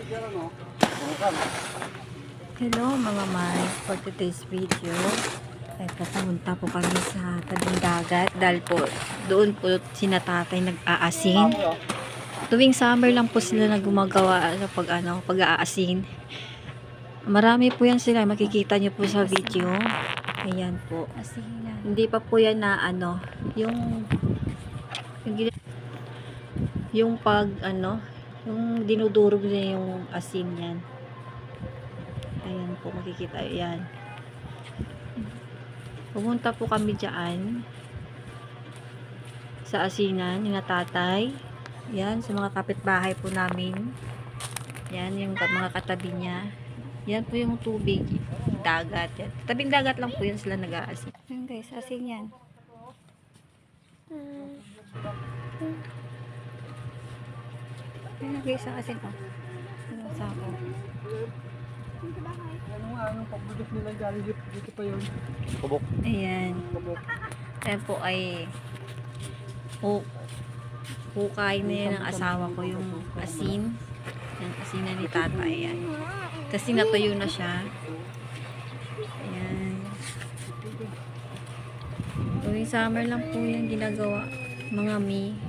Hello mga Mars, for today's video ay pumunta po kami sa tabing dagat dahil po doon po sina tatay nag-aasin. Tuwing summer lang po sila na gumagawa sa pag-aasin. Marami po yan sila, makikita niyo po sa video. Ayan po. Hindi pa po yan na yung dinudurog niya yung asin yan. Ayan po, makikita yan. Pumunta po kami dyan sa asinan ni tatay. Yan, sa mga kapitbahay po namin. Yan, yung mga katabi niya. Yan po yung tubig, dagat. Yan. Tabing dagat lang po yan sila nag-aasin. Yan guys, asin yan. Yan guys, asin po. Yan sa ako. Anong pagbudok nila galing dito pa yun? Kubok. Ayan. Ayan po ay hukay na yan ng asawa ko yung asin. Yung asin na ni tatay. Ayan. Kasi natuyo na siya. Ayan. Tuwing summer lang po yan ginagawa. Mga mi.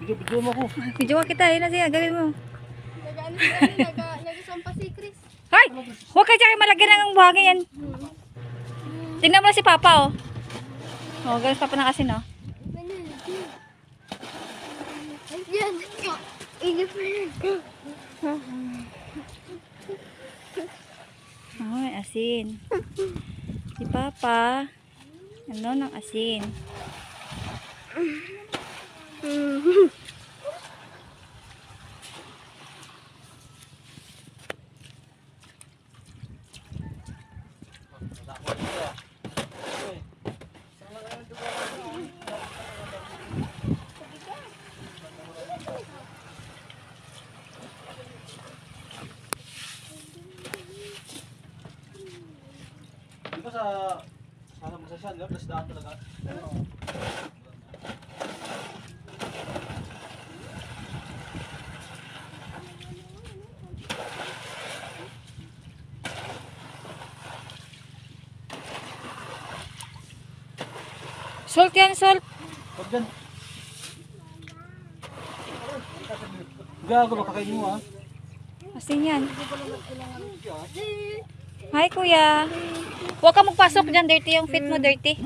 Video mo ko. Video kita. Ayan na siya. Gawin mo. Nagasampa si Chris. Ay! Huwag ka dyan malagyan ng buhangin yan. Tingnan mo na si Papa, oh. Oh, galing Papa ng asin, oh. Yan. Inip na yan. Oh, may asin. Si Papa, ng asin. Di ba sa masasyan, plus daan talaga. Salt yan, salt. Huwag dyan. Gago, makakain mo ah. Asin yan. Hi, kuya. Huwag ka magpasok dyan, dirty yung feet mo, dirty.